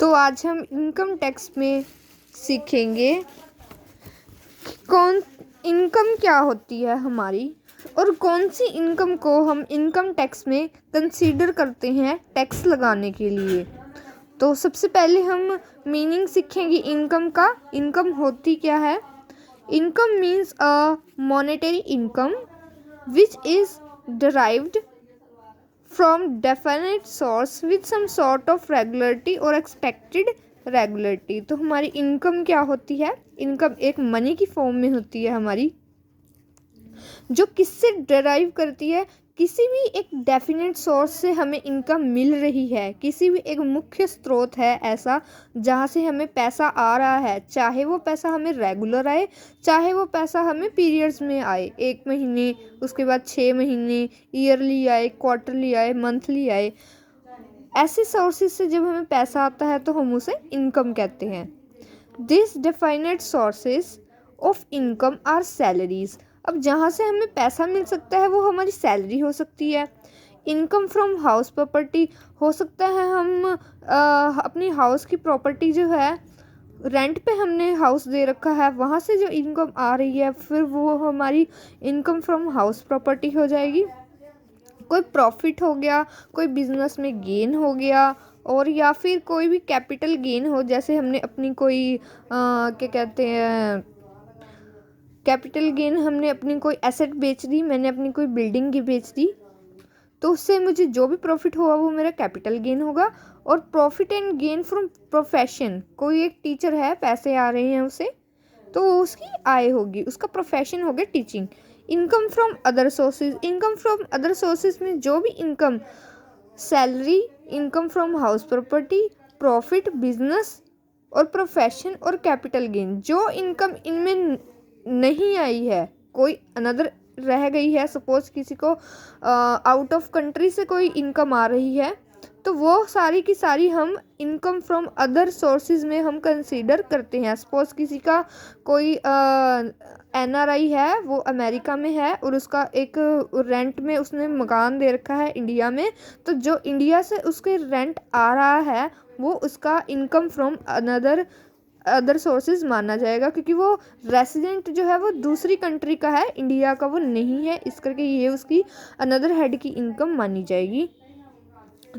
तो आज हम इनकम टैक्स में सीखेंगे कौन इनकम क्या होती है हमारी और कौन सी इनकम को हम इनकम टैक्स में कंसीडर करते हैं टैक्स लगाने के लिए। तो सबसे पहले हम मीनिंग सीखेंगे इनकम का। इनकम होती क्या है? Income means a monetary income which is derived from definite source with some sort of regularity or expected regularity। तो हमारी इनकम क्या होती है? इनकम एक मनी की फॉर्म में होती है हमारी, जो किससे डराइव करती है? किसी भी एक डेफिनेट सोर्स से हमें इनकम मिल रही है, किसी भी एक मुख्य स्रोत है ऐसा जहाँ से हमें पैसा आ रहा है, चाहे वो पैसा हमें रेगुलर आए, चाहे वो पैसा हमें पीरियड्स में आए, 1 महीने, उसके बाद 6 महीने, ईयरली आए, क्वार्टरली आए, मंथली आए। ऐसे सोर्सेज से जब हमें पैसा आता है तो हम उसे इनकम कहते हैं। This defined sources of income are salaries. अब जहाँ से हमें पैसा मिल सकता है वो हमारी सैलरी हो सकती है। इनकम फ्रॉम हाउस प्रॉपर्टी हो सकता है हम अपनी हाउस की प्रॉपर्टी जो है, रेंट पे हमने हाउस दे रखा है, वहाँ से जो इनकम आ रही है फिर वो हमारी इनकम फ्रॉम हाउस प्रॉपर्टी हो जाएगी। कोई प्रॉफिट हो गया, कोई बिजनेस में गेन हो गया, और या फिर कोई भी कैपिटल गेन हो, जैसे हमने अपनी कोई क्या कहते हैं, कैपिटल गेन, हमने अपनी कोई एसेट बेच दी, मैंने अपनी कोई बिल्डिंग की बेच दी, तो उससे मुझे जो भी प्रॉफिट होगा वो मेरा कैपिटल गेन होगा। और profit and gain from profession, कोई एक टीचर है, पैसे आ रहे हैं उसे, तो उसकी आय होगी, उसका प्रोफेशन हो गया teaching. Income from other sources, income from other sources में जो भी income, salary, income from house property, profit, business और प्रोफेशन और कैपिटल गेन, जो इनकम इनमें नहीं आई है, कोई अनदर रह गई है, सपोज किसी को आउट ऑफ कंट्री से कोई इनकम आ रही है, तो वो सारी की सारी हम इनकम फ्रॉम अदर सोर्सेज में हम कंसीडर करते हैं। सपोज किसी का कोई NRI है, वो अमेरिका में है और उसका एक रेंट में उसने मकान दे रखा है इंडिया में, तो जो इंडिया से उसके रेंट आ रहा है वो उसका इनकम फ्रॉम अदर सोर्सेज माना जाएगा, क्योंकि वो रेसिडेंट जो है वो दूसरी कंट्री का है, इंडिया का वो नहीं है, इस करके ये उसकी अनदर हेड की इनकम मानी जाएगी।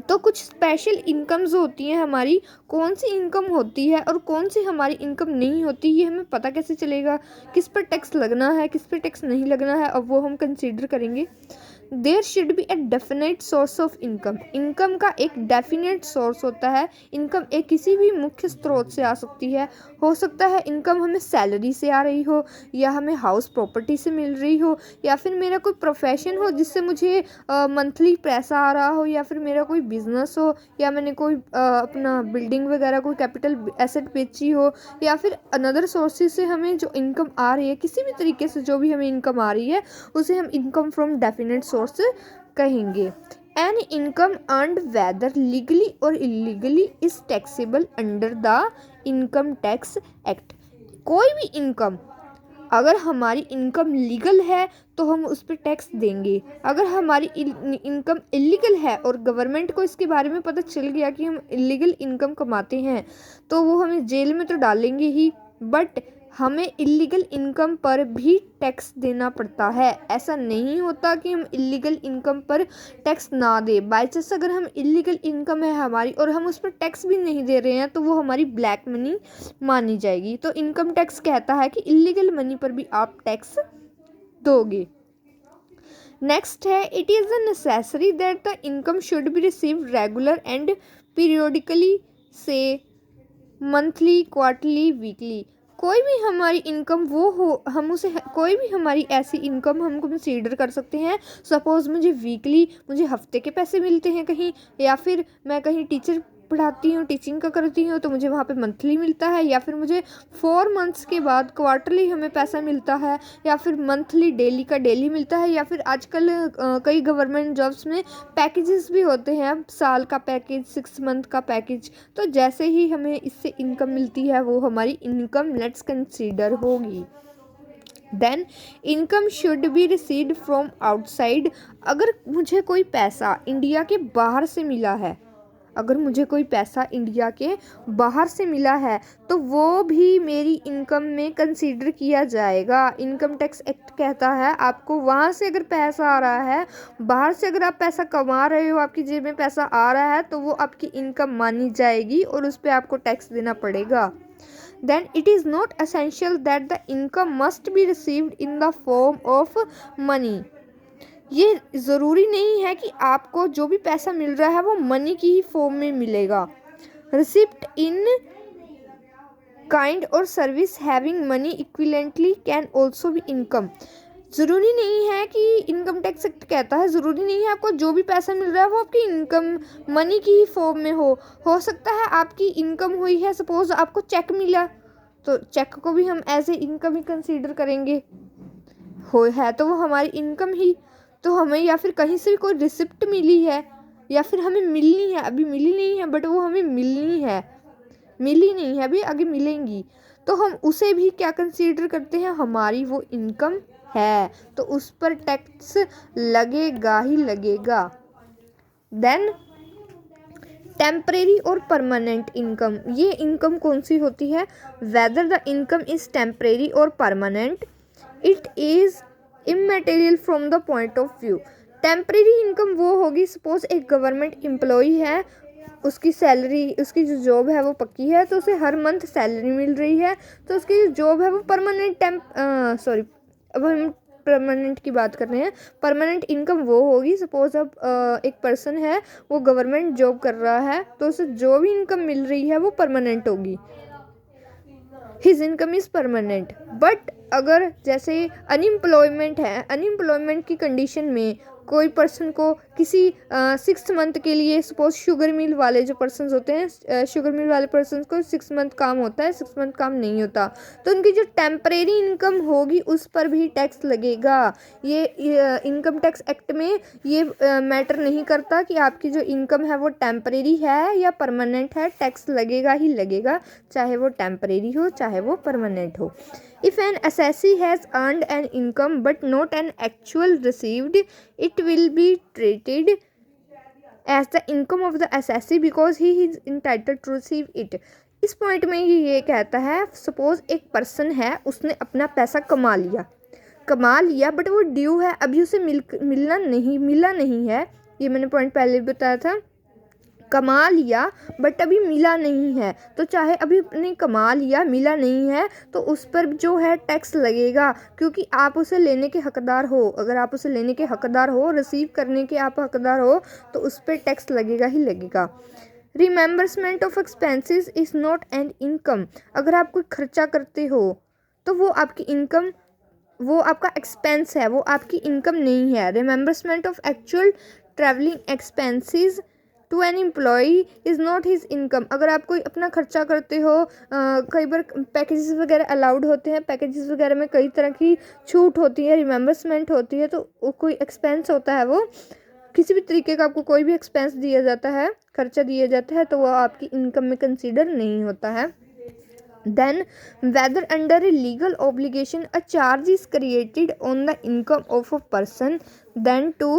तो कुछ स्पेशल इनकम्स होती हैं हमारी, कौन सी इनकम होती है और कौन सी हमारी इनकम नहीं होती, ये हमें पता कैसे चलेगा? किस पर टैक्स लगना है, किस पर टैक्स नहीं लगना है, अब वो हम कंसीडर करेंगे। There should be a definite source of income, income का एक डेफिनेट सोर्स होता है। इनकम एक किसी भी मुख्य स्रोत से आ सकती है, हो सकता है इनकम हमें सैलरी से आ रही हो, या हमें हाउस प्रॉपर्टी से मिल रही हो, या फिर मेरा कोई प्रोफेशन हो जिससे मुझे मंथली पैसा आ रहा हो, या फिर मेरा कोई बिजनेस हो, या मैंने कोई अपना बिल्डिंग वगैरह कोई कैपिटल एसेट बेची हो, या फिर अनदर सोर्सेज से हमें जो इनकम आ रही है, किसी भी तरीके से जो भी हमें इनकम आ रही है उसे हम इनकम फ्रॉम डेफिनेट सोर्स कहेंगे। An income earned whether legally और illegally is taxable under the income tax act. कोई भी इनकम, अगर हमारी इनकम लीगल है तो हम उस पर टैक्स देंगे, अगर हमारी इनकम इलीगल है और गवर्नमेंट को इसके बारे में पता चल गया कि हम इलीगल इनकम कमाते हैं तो वो हमें जेल में तो डालेंगे ही, बट हमें इलीगल इनकम पर भी टैक्स देना पड़ता है। ऐसा नहीं होता कि हम इलीगल इनकम पर टैक्स ना दें। बाई चांस अगर हम इलीगल इनकम है हमारी और हम उस पर टैक्स भी नहीं दे रहे हैं तो वो हमारी ब्लैक मनी मानी जाएगी। तो इनकम टैक्स कहता है कि इलीगल मनी पर भी आप टैक्स दोगे। नेक्स्ट है, it is a necessary that the income should be received regular and periodically, से मंथली, क्वार्टरली, वीकली। कोई भी हमारी इनकम वो हो, हम उसे कोई भी हमारी ऐसी इनकम हम कंसीडर कर सकते हैं। सपोज़ मुझे वीकली, मुझे हफ्ते के पैसे मिलते हैं कहीं, या फिर मैं कहीं टीचर पढ़ाती हूँ, टीचिंग का करती हूँ, तो मुझे वहाँ पे मंथली मिलता है, या फिर मुझे 4 मंथ्स के बाद क्वार्टरली हमें पैसा मिलता है, या फिर मंथली डेली का डेली मिलता है, या फिर आजकल कई गवर्नमेंट जॉब्स में पैकेजेस भी होते हैं, साल का पैकेज, 6 मंथ का पैकेज। तो जैसे ही हमें इससे इनकम मिलती है वो हमारी इनकम लेट्स कंसीडर होगी। Then income should be received from outside. अगर मुझे कोई पैसा इंडिया के बाहर से मिला है, अगर मुझे कोई पैसा इंडिया के बाहर से मिला है तो वो भी मेरी इनकम में कंसीडर किया जाएगा। इनकम टैक्स एक्ट कहता है आपको वहाँ से अगर पैसा आ रहा है, बाहर से अगर आप पैसा कमा रहे हो, आपकी जेब में पैसा आ रहा है, तो वो आपकी इनकम मानी जाएगी और उस पर आपको टैक्स देना पड़ेगा। Then it is not essential that the income must be received in the form of money। ये ज़रूरी नहीं है कि आपको जो भी पैसा मिल रहा है वो मनी की ही फॉर्म में मिलेगा। रिसिप्ट इन काइंड और service having money equivalently can also be income. ज़रूरी नहीं है कि इनकम टैक्स एक्ट कहता है, ज़रूरी नहीं है आपको जो भी पैसा मिल रहा है वो आपकी इनकम मनी की ही फॉर्म में हो सकता है आपकी इनकम हुई है, सपोज़ आपको चेक मिला तो चेक को भी हम एज ए इनकम ही कंसीडर करेंगे, हो है तो वो हमारी इनकम ही। तो हमें या फिर कहीं से भी कोई रिसिप्ट मिली है या फिर हमें मिलनी है, अभी मिली नहीं है बट वो हमें मिलनी है, मिली नहीं है अभी, आगे मिलेंगी, तो हम उसे भी क्या कंसीडर करते हैं, हमारी वो इनकम है, तो उस पर टैक्स लगेगा ही लगेगा। देन टेम्परेरी और परमानेंट इनकम, ये इनकम कौन सी होती है, whether the income is temporary और permanent, it is immaterial from the point of view. Temporary income वो होगी, सपोज एक गवर्नमेंट एम्प्लॉई है, उसकी सैलरी, उसकी जो जॉब है वो पक्की है, तो उसे हर मंथ सैलरी मिल रही है, तो उसकी जो जॉब है वो परमानेंट अब हम परमानेंट की बात कर रहे हैं। परमानेंट इनकम वो होगी, सपोज अब एक पर्सन है वो गवर्नमेंट जॉब कर रहा है, तो उसे जो भी इनकम मिल रही है वो परमानेंट होगी, his income is permanent. But अगर जैसे अनएम्प्लॉयमेंट है, अनएम्प्लॉयमेंट की कंडीशन में कोई पर्सन को किसी 6 मंथ के लिए, सपोज शुगर मिल वाले जो पर्सन्स होते हैं, शुगर मिल वाले पर्सन्स को 6 मंथ काम होता है, 6 मंथ काम नहीं होता, तो उनकी जो टेम्परेरी इनकम होगी उस पर भी टैक्स लगेगा। ये इनकम टैक्स एक्ट में ये मैटर नहीं करता कि आपकी जो इनकम है वो टेम्परेरी है या परमानेंट है, टैक्स लगेगा ही लगेगा, चाहे वो टेम्परेरी हो चाहे वो परमानेंट हो। If an assessee has earned an income but not an actual received, it will be treated as the income of the assessee because he is entitled to receive it। इस point में ये कहता है, suppose एक person है, उसने अपना पैसा कमा लिया बट वो ड्यू है, अभी उसे मिला नहीं है, ये मैंने पॉइंट पहले भी बताया था, कमा लिया बट अभी मिला नहीं है, तो चाहे अभी आपने कमा लिया मिला नहीं है तो उस पर जो है टैक्स लगेगा, क्योंकि आप उसे लेने के हकदार हो। अगर आप उसे लेने के हकदार हो, रिसीव करने के आप हकदार हो, तो उस पर टैक्स लगेगा ही लगेगा। Reimbursement of expenses is not an income, अगर आप कोई खर्चा करते हो तो वो आपकी इनकम, वो आपका एक्सपेंस है, वो आपकी इनकम नहीं है। Reimbursement of actual travelling expenses to an employee is not his income, अगर आप कोई अपना खर्चा करते हो, कई बार पैकेजेस वगैरह अलाउड होते हैं, पैकेजेस वगैरह में कई तरह की छूट होती है, रिमेंबर्समेंट होती है, तो वो कोई एक्सपेंस होता है, वो किसी भी तरीके का आपको कोई भी एक्सपेंस दिया जाता है, खर्चा दिया जाता है, तो वो आपकी इनकम में कंसीडर नहीं होता है। Then whether under a legal obligation a charge is created on the income of a person, then to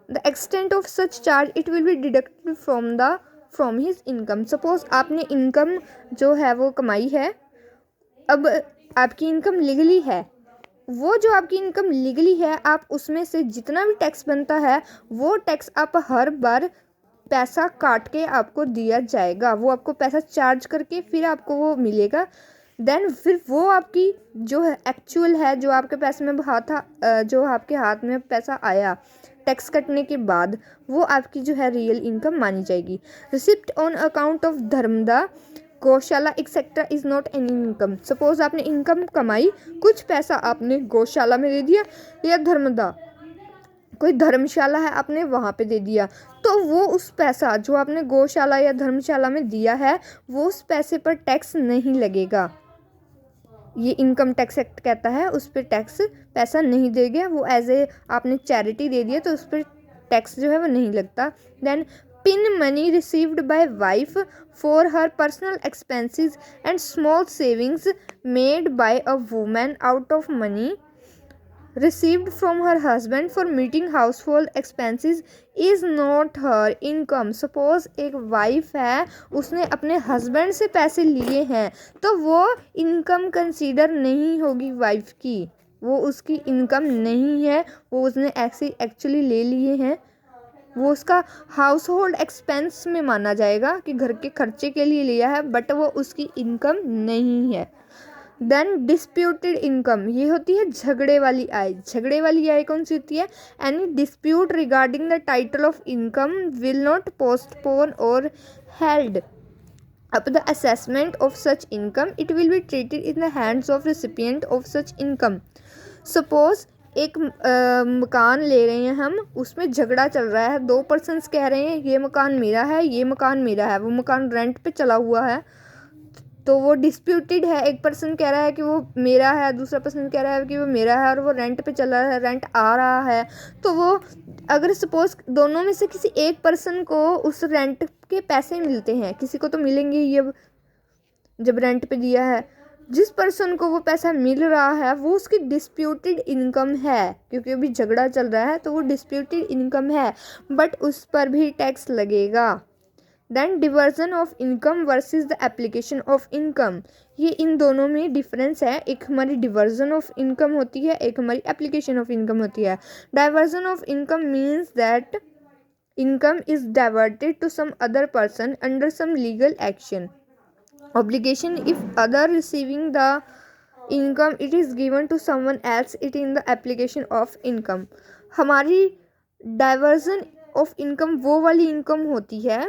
the extent of such charge it will be deducted from his income। Suppose आपने income जो है वो कमाई है, अब आपकी income legally है, वो जो आपकी इनकम लीगली है, आप उसमें से जितना भी टैक्स बनता है वो टैक्स आप हर बार पैसा काट के आपको दिया जाएगा, वो आपको पैसा चार्ज करके फिर आपको वो मिलेगा। देन फिर वो आपकी जो है एक्चुअल है, जो आपके पैसे में जो आपके हाथ में पैसा आया टैक्स कटने के बाद, वो आपकी जो है रियल इनकम मानी जाएगी। रिसिप्ट ऑन अकाउंट ऑफ धर्मदा गौशाला etcetera is not an income. Suppose आपने इनकम कमाई, कुछ पैसा आपने गौशाला में दे दिया या धर्मदा कोई धर्मशाला है आपने वहाँ पे दे दिया, तो वो उस पैसा जो आपने गौशाला या धर्मशाला में दिया है वो उस पैसे पर टैक्स नहीं लगेगा। ये इनकम टैक्स एक्ट कहता है उस पर टैक्स पैसा नहीं देगा, वो एज ए आपने चैरिटी दे दिया तो उस पर टैक्स जो है वो नहीं लगता। Then pin money received by wife for her personal expenses and small savings made by a woman out of money received from her husband for meeting household expenses is not her income। Suppose एक wife है, उसने अपने husband से पैसे लिए हैं, तो वो इनकम कंसीडर नहीं होगी वाइफ की, वो उसकी इनकम नहीं है, वो उसने ऐसे एक्चुअली ले लिए हैं, वो उसका हाउस होल्ड एक्सपेंस में माना जाएगा कि घर के खर्चे के लिए लिया है, बट वो उसकी इनकम नहीं है। देन डिस्प्यूटेड इनकम, ये होती है झगड़े वाली आय। झगड़े वाली आय कौन सी होती है? Any dispute regarding the title of income will not postpone और held up the assessment of such income, it will be treated in the hands of recipient of such income। suppose एक मकान ले रहे हैं हम, उसमें झगड़ा चल रहा है, दो पर्सन्स कह रहे हैं ये मकान मेरा है, ये मकान मेरा है, वो मकान रेंट पे चला हुआ है, तो वो डिस्प्यूटेड है। एक पर्सन कह रहा है कि वो मेरा है, दूसरा पर्सन कह रहा है कि वो मेरा है, और वो रेंट पे चला है, रेंट आ रहा है, तो वो अगर सपोज दोनों में से किसी एक पर्सन को उस रेंट के पैसे मिलते हैं, किसी को तो मिलेंगे ही, जब रेंट पे दिया है, जिस पर्सन को वो पैसा मिल रहा है वो उसकी डिस्प्यूटेड इनकम है, क्योंकि अभी झगड़ा चल रहा है तो वो डिस्प्यूटेड इनकम है, बट उस पर भी टैक्स लगेगा। Then diversion of income versus the application of income, ये इन दोनों में डिफरेंस है। एक हमारी डिवर्जन ऑफ इनकम होती है, एक हमारी एप्लीकेशन ऑफ इनकम होती है। Diversion of income means that income is diverted to some other person under some legal action. Obligation, if other receiving the income, it is given to someone else, it in the application of income। हमारी diversion of income वो वाली income होती है,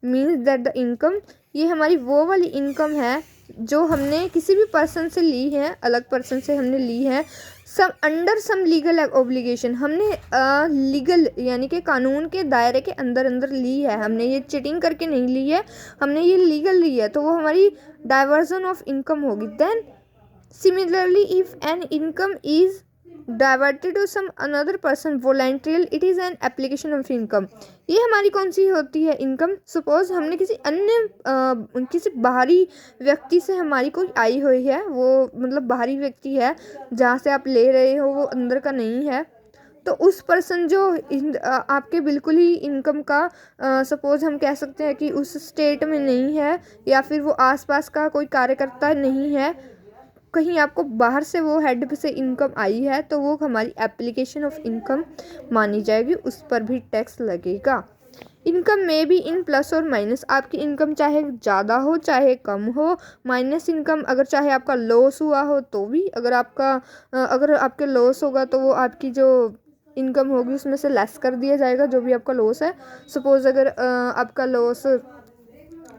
means that the income, ये हमारी वो वाली income है जो हमने किसी भी पर्सन से ली है, अलग पर्सन से हमने ली है, some under some legal obligation, हमने लीगल यानी कि कानून के दायरे के अंदर अंदर ली है, हमने ये चीटिंग करके नहीं ली है, हमने ये लीगल ली है, तो वो हमारी डाइवर्जन ऑफ इनकम होगी। Then similarly if an income is diverted to some another person voluntarily, it is an application of income. ये हमारी कौन सी होती है इनकम? सपोज हमने किसी अन्य किसी बाहरी व्यक्ति से हमारी कोई आई हुई है, वो मतलब बाहरी व्यक्ति है, जहाँ से आप ले रहे हो वो अंदर का नहीं है, तो उस पर्सन जो आपके बिल्कुल ही इनकम का सपोज हम कह सकते हैं कि उस स्टेट में नहीं है, या फिर वो आसपास का कोई कार्यकर्ता नहीं है, कहीं आपको बाहर से वो हेड से इनकम आई है, तो वो हमारी एप्लीकेशन ऑफ इनकम मानी जाएगी, उस पर भी टैक्स लगेगा। इनकम में भी इन प्लस और माइनस, आपकी इनकम चाहे ज़्यादा हो चाहे कम हो, माइनस इनकम अगर चाहे आपका लॉस हुआ हो तो भी, अगर आपके लॉस होगा तो वो आपकी जो इनकम होगी उसमें से लेस कर दिया जाएगा जो भी आपका लॉस है। सपोज़ अगर आपका लॉस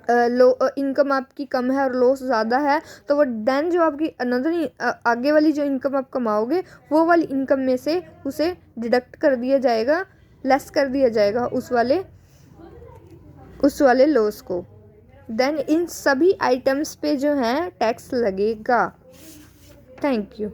इनकम आपकी कम है और लॉस ज़्यादा है, तो वो देन जो आपकी अनदर आगे वाली जो इनकम आप कमाओगे वो वाली इनकम में से उसे डिडक्ट कर दिया जाएगा, लेस कर दिया जाएगा उस वाले लॉस को। देन इन सभी आइटम्स पे जो है टैक्स लगेगा। Thank you.